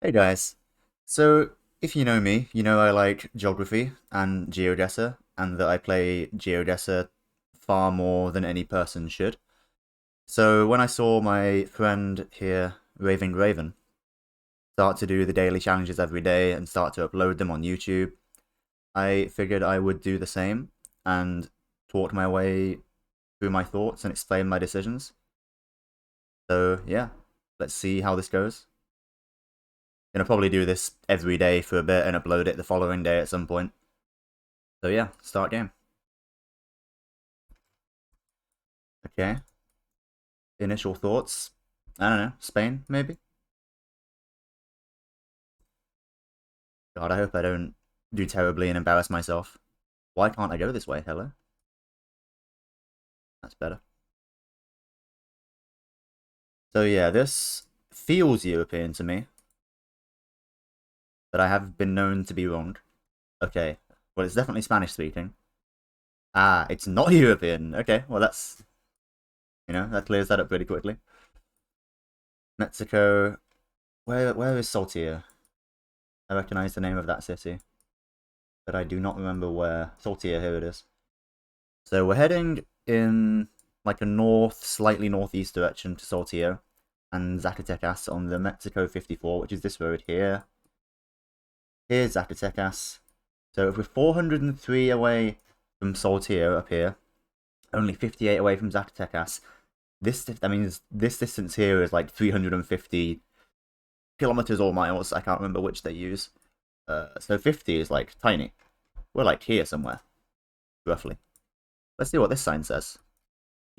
Hey guys. So, if you know me, you know I like geography and Geoguessr, and that I play Geoguessr far more than any person should. So, when I saw my friend here, Raven, start to do the daily challenges every day and start to upload them on YouTube, I figured I would do the same and talk my way through my thoughts and explain my decisions. So, yeah, let's see how this goes. Gonna probably do this every day for a bit and upload it the following day at some point. So yeah, start game. Okay. Initial thoughts. I don't know. Spain, maybe? God, I hope I don't do terribly and embarrass myself. Why can't I go this way? Hello? That's better. So yeah, this feels European to me, but I have been known to be wrong. Okay. Well, it's definitely Spanish speaking. Ah, it's not European. Okay, well that's, that clears that up pretty quickly. Mexico. Where is Saltillo? I recognize the name of that city, but I do not remember where. Saltillo, here it is. So we're heading in like a north, slightly northeast direction to Saltillo and Zacatecas on the Mexico 54, which is this road here. Here's Zacatecas. So if we're 403 away from Saltillo up here, only 58 away from Zacatecas, that means this distance here is like 350 kilometers or miles. I can't remember which they use. So 50 is like tiny. We're like here somewhere, roughly. Let's see what this sign says.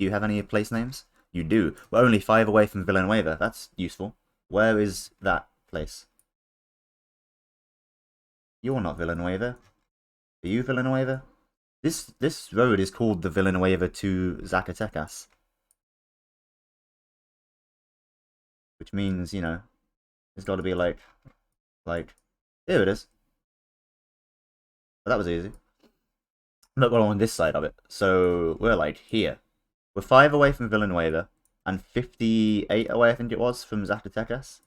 Do you have any place names? You do. We're only 5 away from Villanueva. That's useful. Where is that place? You're not Villanueva. Are you Villanueva? This road is called the Villanueva to Zacatecas. Which means, it's got to be like, here it is. Well, that was easy. Look, we're on this side of it. So, we're like here. We're 5 away from Villanueva and 58 away, I think it was, from Zacatecas.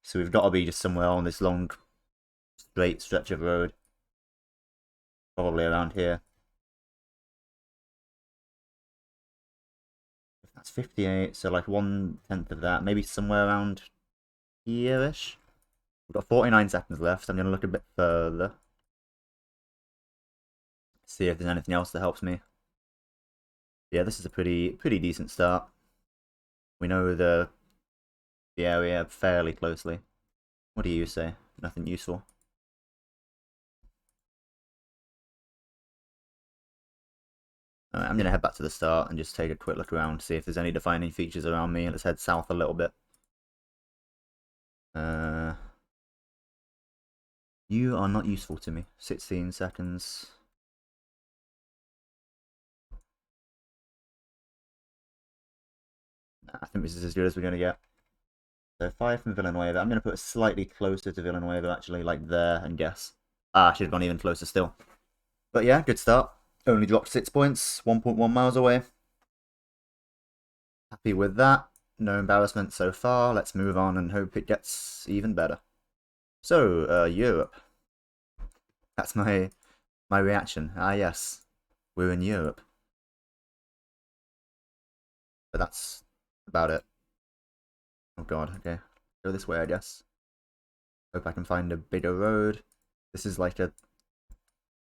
So we've got to be just somewhere on this long, straight stretch of road. Probably around here. If that's 58, so like 1/10 of that. Maybe somewhere around here-ish. We've got 49 seconds left. I'm going to look a bit further. See if there's anything else that helps me. Yeah, this is a pretty decent start. We know the area fairly closely. What do you say? Nothing useful. I'm going to head back to the start and just take a quick look around, see if there's any defining features around me. Let's head south a little bit. You are not useful to me. 16 seconds. I think this is as good as we're going to get. So 5 from Villanueva. I'm going to put it slightly closer to Villanueva, actually, like there, and guess. Ah, I should have gone even closer still. But yeah, good start. Only dropped 6 points, 1.1 miles away. Happy with that. No embarrassment so far. Let's move on and hope it gets even better. So, Europe. That's my reaction. Ah, yes. We're in Europe. But that's about it. Oh god, okay. Go this way, I guess. Hope I can find a bigger road. This is like a...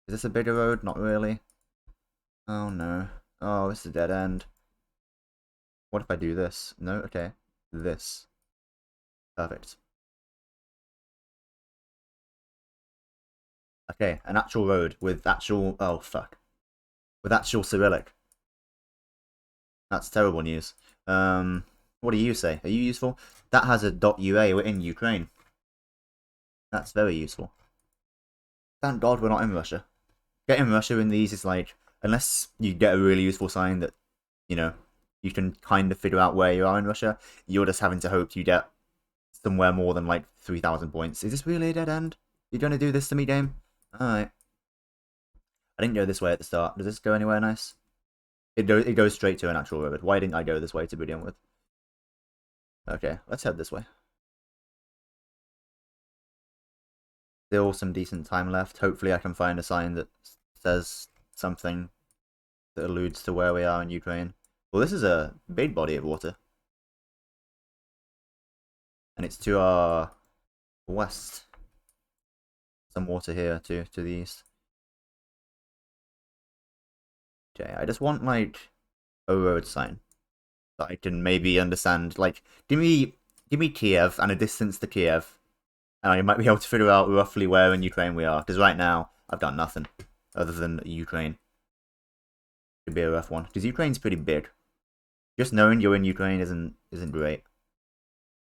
Is this a bigger road? Not really. Oh no. Oh, this is a dead end. What if I do this? No? Okay. This. Perfect. Okay, an actual road with actual... Oh, fuck. With actual Cyrillic. That's terrible news. What do you say? Are you useful? That has a .ua. We're in Ukraine. That's very useful. Thank God we're not in Russia. Getting Russia in these is like... Unless you get a really useful sign that, you know, you can kind of figure out where you are in Russia, you're just having to hope you get somewhere more than like 3,000 points. Is this really a dead end? You're going to do this to me, game? Alright. I didn't go this way at the start. Does this go anywhere nice? It goes straight to an actual road. Why didn't I go this way to begin with? Okay, let's head this way. Still some decent time left. Hopefully I can find a sign that says something that alludes to where we are in Ukraine. Well, this is a big body of water. And it's to our west. Some water here too, to the east. Okay, I just want, like, a road sign that I can maybe understand. Like, give me Kiev and a distance to Kiev, and I might be able to figure out roughly where in Ukraine we are. Because right now, I've got nothing other than Ukraine. Could be a rough one. Because Ukraine's pretty big. Just knowing you're in Ukraine isn't great.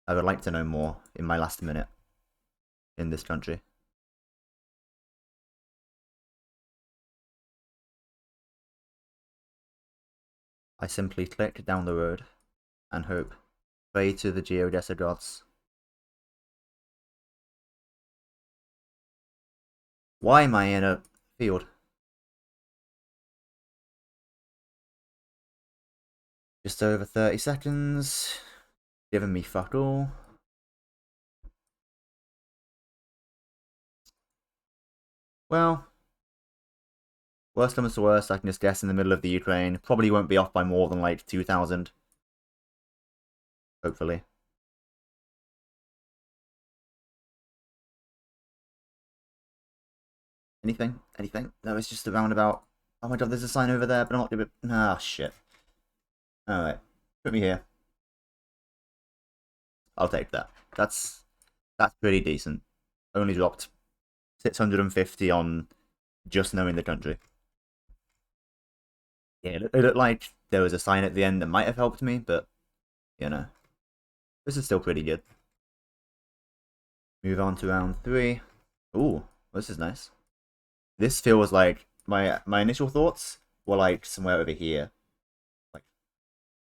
I would like to know more in my last minute in this country. I simply click down the road and hope. Pray to the Geoguessr gods. Why am I in a field? Just over 30 seconds. Giving me fuck all. Well, worst comes to worst, I can just guess in the middle of the Ukraine. Probably won't be off by more than like 2,000. Hopefully. Anything? Anything? No, it's just a roundabout. Oh my god, there's a sign over there, but I'm not gonna... Ah, shit. Alright. Put me here. I'll take that. That's pretty decent. Only dropped 650 on just knowing the country. Yeah, it looked like there was a sign at the end that might have helped me, but, you know. This is still pretty good. Move on to round 3. Ooh, this is nice. This feels like my initial thoughts were like somewhere over here. Like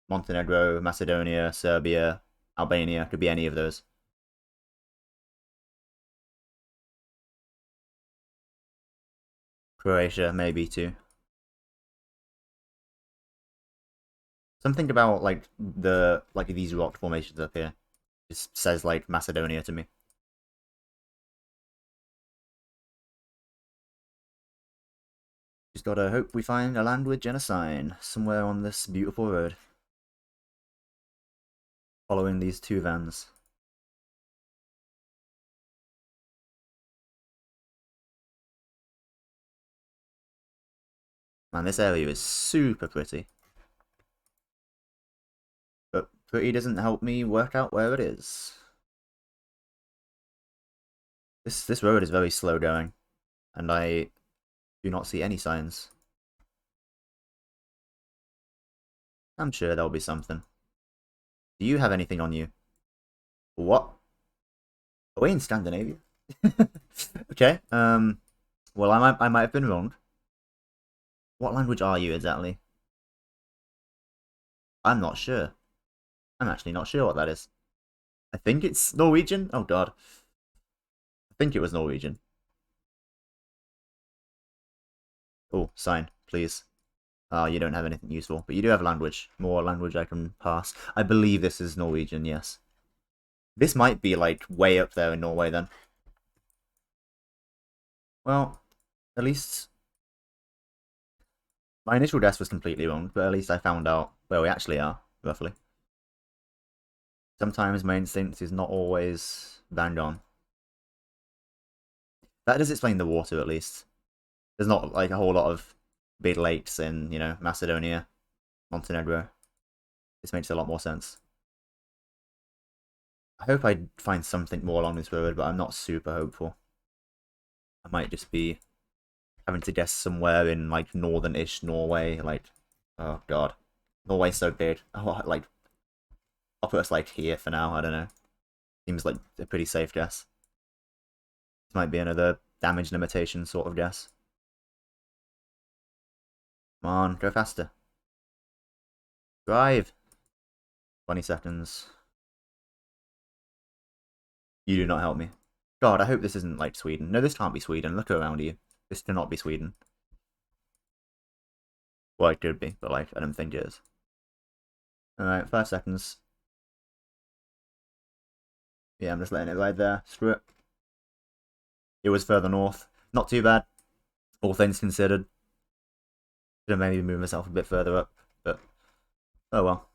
Montenegro, Macedonia, Serbia, Albania, could be any of those. Croatia, maybe too. Something about like these rock formations up here. Just says like Macedonia to me. Just gotta hope we find a language and a sign somewhere on this beautiful road. Following these two vans. Man, this area is super pretty. But pretty doesn't help me work out where it is. This road is very slow going, and I do not see any signs. I'm sure there'll be something. Do you have anything on you? What? Are we in Scandinavia? Okay. Well, I might have been wrong. What language are you exactly? I'm not sure. I'm actually not sure what that is. I think it's Norwegian. Oh god. I think it was Norwegian. Oh, sign, please. Oh, you don't have anything useful, but you do have language. More language I can pass. I believe this is Norwegian, yes. This might be, like, way up there in Norway, then. Well, at least... My initial guess was completely wrong, but at least I found out where we actually are, roughly. Sometimes my instinct is not always bang on. That does explain the water, at least. There's not, like, a whole lot of big lakes in, you know, Macedonia, Montenegro. This makes a lot more sense. I hope I find something more along this road, but I'm not super hopeful. I might just be having to guess somewhere in, like, northern-ish Norway, like, oh god. Norway's so big. Oh, like, I'll put us, like, here for now, I don't know. Seems like a pretty safe guess. This might be another damage limitation sort of guess. Come on, go faster. Drive! 20 seconds. You do not help me. God, I hope this isn't like Sweden. No, this can't be Sweden. Look around you. This cannot be Sweden. Well, it could be, but like, I don't think it is. Alright, 5 seconds. Yeah, I'm just letting it ride there. Screw it. It was further north. Not too bad, all things considered. Could have maybe moved myself a bit further up, but oh well.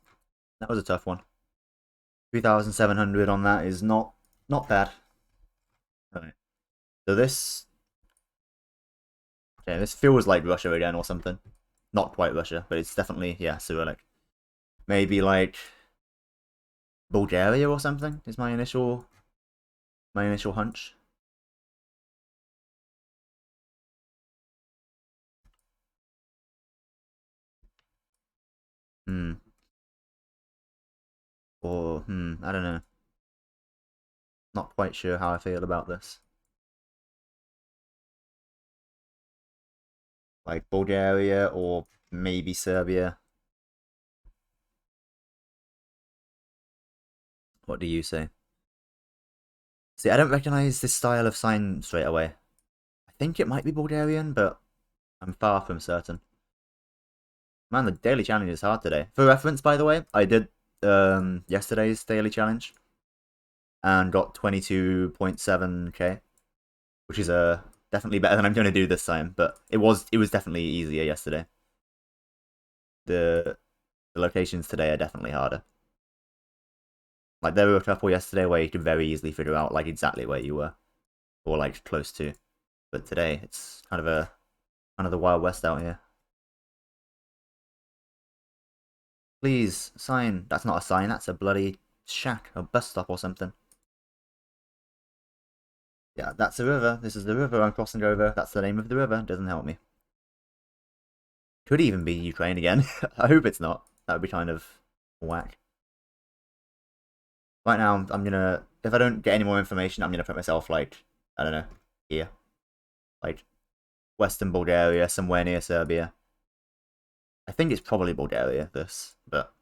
That was a tough one. 3,700 on that is not bad. Right. So this, okay, this feels like Russia again or something. Not quite Russia, but it's definitely, yeah, Cyrillic. Maybe like Bulgaria or something is my initial hunch. Hmm. Or I don't know. Not quite sure how I feel about this. Like Bulgaria or maybe Serbia. What do you say? See, I don't recognize this style of sign straight away. I think it might be Bulgarian, but I'm far from certain. Man, the daily challenge is hard today. For reference, by the way, I did yesterday's daily challenge and got 22.7k, which is definitely better than I'm going to do this time. But it was definitely easier yesterday. The locations today are definitely harder. Like there were a couple yesterday where you could very easily figure out like exactly where you were, or like close to. But today it's kind of the Wild West out here. Please sign. That's not a sign. That's a bloody shack, a bus stop or something. Yeah, that's a river. This is the river I'm crossing over. That's the name of the river. Doesn't help me. Could even be Ukraine again. I hope it's not. That would be kind of whack. Right now, I'm gonna. If I don't get any more information, I'm gonna put myself like I don't know here, like Western Bulgaria, somewhere near Serbia. I think it's probably Bulgaria. This, but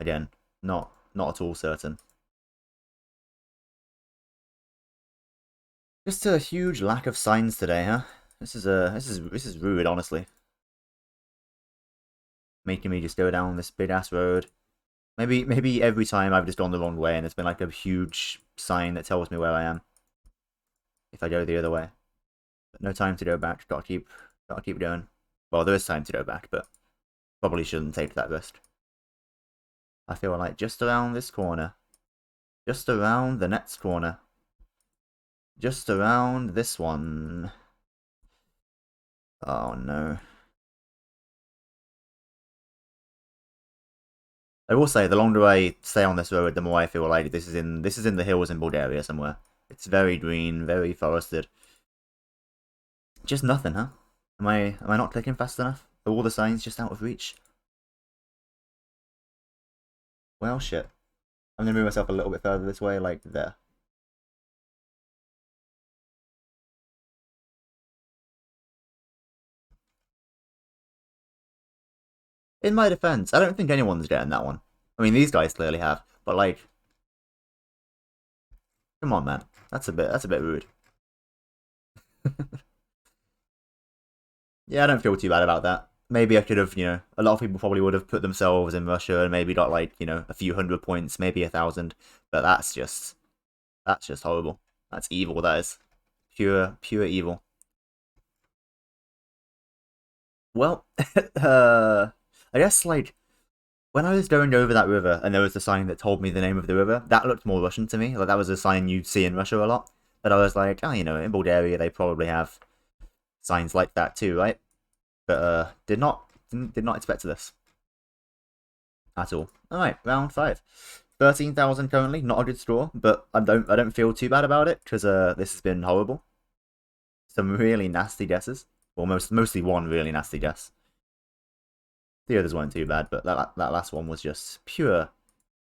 again, not at all certain. Just a huge lack of signs today, huh? This is rude, honestly. Making me just go down this big ass road. Maybe every time I've just gone the wrong way and there's been like a huge sign that tells me where I am if I go the other way. But no time to go back. Gotta keep going. Well, there is time to go back, but probably shouldn't take that risk. I feel like just around this corner, just around the next corner, just around this one. Oh no. I will say, the longer I stay on this road, the more I feel like this is in the hills in Bulgaria somewhere. It's very green, very forested. Just nothing, huh? Am I not clicking fast enough? Are all the signs just out of reach? Well, shit. I'm gonna move myself a little bit further this way, like there. In my defense, I don't think anyone's getting that one. I mean, these guys clearly have, but like, come on, man. That's a bit rude. Yeah, I don't feel too bad about that. Maybe I could have, a lot of people probably would have put themselves in Russia and maybe got like, a few hundred points, maybe 1,000. But that's just horrible. That's evil. That is pure evil. Well, I guess like when I was going over that river and there was a sign that told me the name of the river, that looked more Russian to me. Like that was a sign you'd see in Russia a lot. But I was like, oh, in Bulgaria they probably have signs like that too, right? But did not expect this at all. All right, round five. 13,000 currently, not a good score, but I don't feel too bad about it because this has been horrible. Some really nasty guesses. Well, mostly one really nasty guess. The others weren't too bad, but that last one was just pure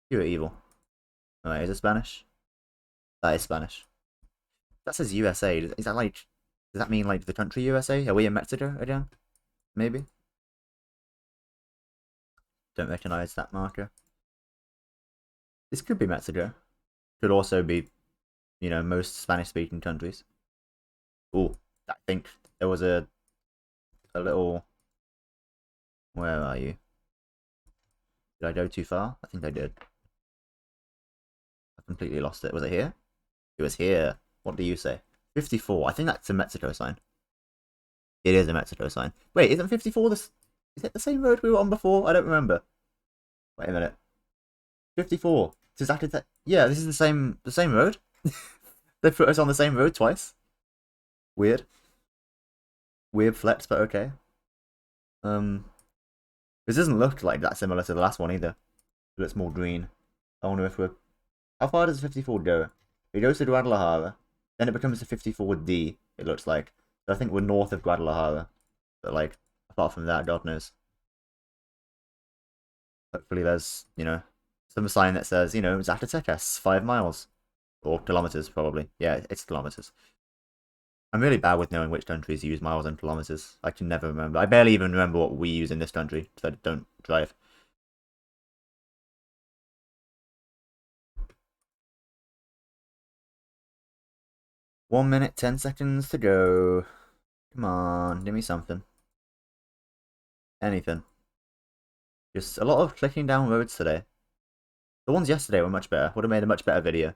evil. Alright, is it Spanish? That is Spanish. That says USA. Is that like? Does that mean like the country USA? Are we in Mexico again? Maybe. Don't recognize that marker. This could be Mexico. Could also be, most Spanish-speaking countries. Oh, I think there was a little. Where are you? Did I go too far? I think I did. completely lost it. Was it here? It was here. What do you say? 54. I think that's a Mexico sign. It is a Mexico sign. Wait, isn't 54 this? Is it the same road we were on before? I don't remember. Wait a minute. 54. It's exactly that. Yeah, this is the same road. They put us on the same road twice. Weird. Weird flex, but okay. This doesn't look like that similar to the last one either. It looks more green. I wonder if we're... How far does 54 go? It goes to Guadalajara. Then it becomes a 54D, it looks like. So I think we're north of Guadalajara. But, like, apart from that, God knows. Hopefully there's, you know, some sign that says, you know, Zacatecas, 5 miles. Or kilometers, probably. Yeah, it's kilometers. I'm really bad with knowing which countries use miles and kilometers. I can never remember. I barely even remember what we use in this country, because I don't drive. One minute, 10 seconds to go. Come on, give me something. Anything. Just a lot of clicking down roads today. The ones yesterday were much better. Would have made a much better video.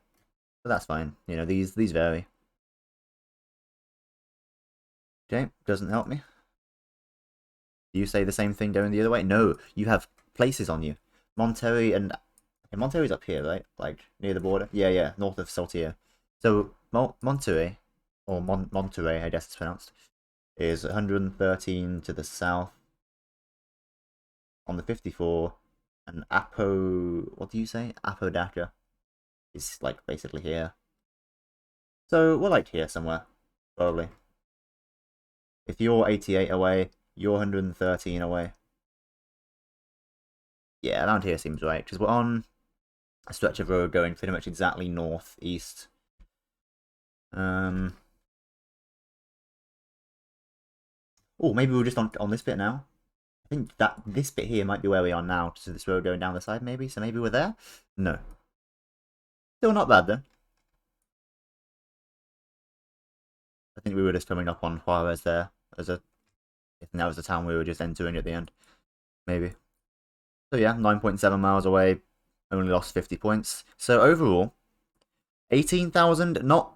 But that's fine. You know, these vary. Okay, doesn't help me. Do you say the same thing going the other way? No, you have places on you. Monterrey and... Okay, Monterrey's up here, right? Like, near the border? Yeah, north of Saltillo. So, Monterrey, or Monterrey, I guess it's pronounced, is 113 to the south on the 54, and what do you say? Apodaca is, like, basically here. So, we're, like, here somewhere, probably. If you're 88 away, you're 113 away. Yeah, around here seems right, because we're on a stretch of road going pretty much exactly northeast. Oh, maybe we're just on this bit now. I think that this bit here might be where we are now, so this road going down the side maybe, so maybe we're there? No. Still not bad though. I think we were just coming up on Juarez there, if that was the town we were just entering at the end. Maybe. So yeah, 9.7 miles away, only lost 50 points. So overall, 18,000, not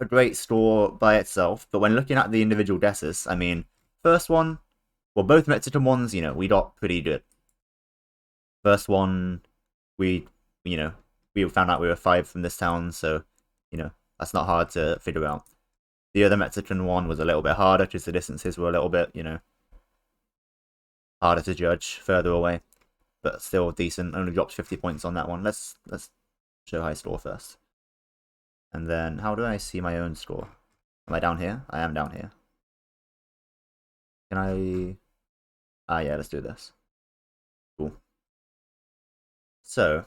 a great score by itself, but when looking at the individual guesses, I mean, first one, well, both Mexican ones, you know, we got pretty good. First one, we found out we were 5 from this town, so, you know, that's not hard to figure out. The other Mexican one was a little bit harder, because the distances were a little bit, you know, harder to judge, further away. But still decent, only dropped 50 points on that one. Let's show high score first. And then, how do I see my own score? Am I down here? I am down here. Can I... Ah, yeah, let's do this. Cool. So,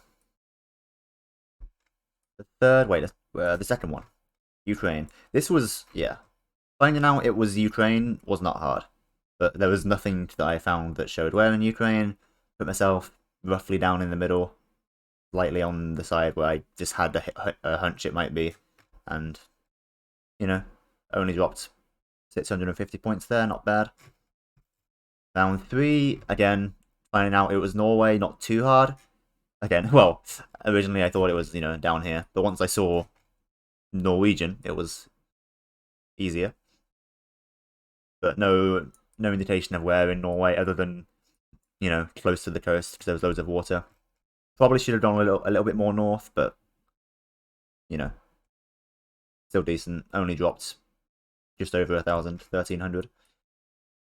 the second one. Ukraine. This was, yeah. Finding out it was Ukraine was not hard. But there was nothing that I found that showed where in Ukraine. Put myself roughly down in the middle. Slightly on the side where I just had a hunch it might be. And, you know, only dropped 650 points there, not bad. Round 3, again, finding out it was Norway, not too hard. Again, well, originally I thought it was, you know, down here. But once I saw Norwegian, it was easier. But no indication of where in Norway other than, you know, close to the coast because there was loads of water. Probably should have gone a little bit more north, but, you know, still decent. Only dropped just over 1,000, 1,300.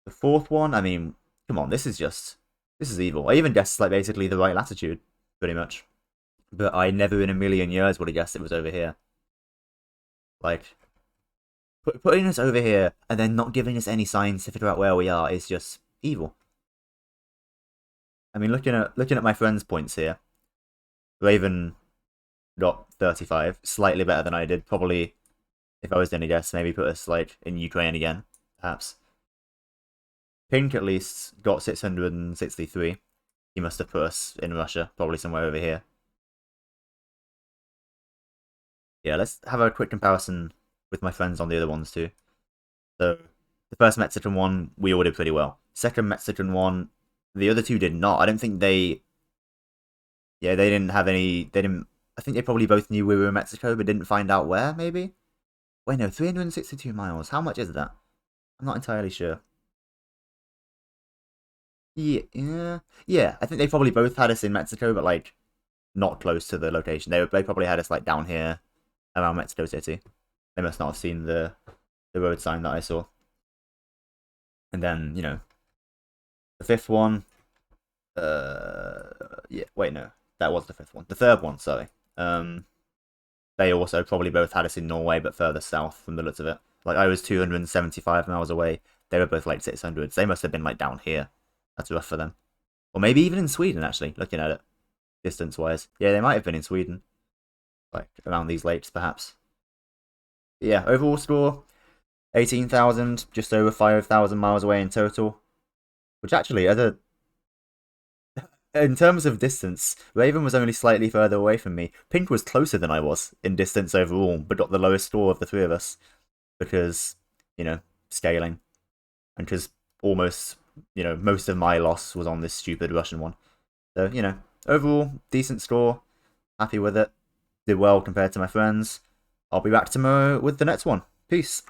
The fourth one, I mean, come on, this is evil. I even guessed, like, basically the right latitude, pretty much. But I never in a million years would have guessed it was over here. Like, putting us over here and then not giving us any signs to figure out where we are is just evil. I mean, looking at my friend's points here, Raven got 35, slightly better than I did. Probably, if I was going to guess, maybe put us, like, in Ukraine again, perhaps. Pink, at least, got 663. He must have put us in Russia, probably somewhere over here. Yeah, let's have a quick comparison with my friends on the other ones, too. So, the first Mexican one, we all did pretty well. Second Mexican one, the other two did not. I don't think they... Yeah, they didn't have any... I I think they probably both knew we were in Mexico, but didn't find out where, maybe? Wait, no, 362 miles. How much is that? I'm not entirely sure. Yeah. I think they probably both had us in Mexico, but like not close to the location. They probably had us like down here around Mexico City. They must not have seen the road sign that I saw. And then the fifth one. Yeah. Wait, no, that was the fifth one. The third one, sorry. They also probably both had us in Norway, but further south from the looks of it. Like I was 275 miles away. They were both like 600s. They must have been like down here. That's rough for them. Or maybe even in Sweden, actually, looking at it, distance-wise. Yeah, they might have been in Sweden. Like, around these lakes, perhaps. But yeah, overall score, 18,000, just over 5,000 miles away in total. Which actually, in terms of distance, Raven was only slightly further away from me. Pink was closer than I was in distance overall, but got the lowest score of the three of us. Because, scaling. And because almost, most of my loss was on this stupid Russian one. So, overall, decent score. Happy with it. Did well compared to my friends. I'll be back tomorrow with the next one. Peace.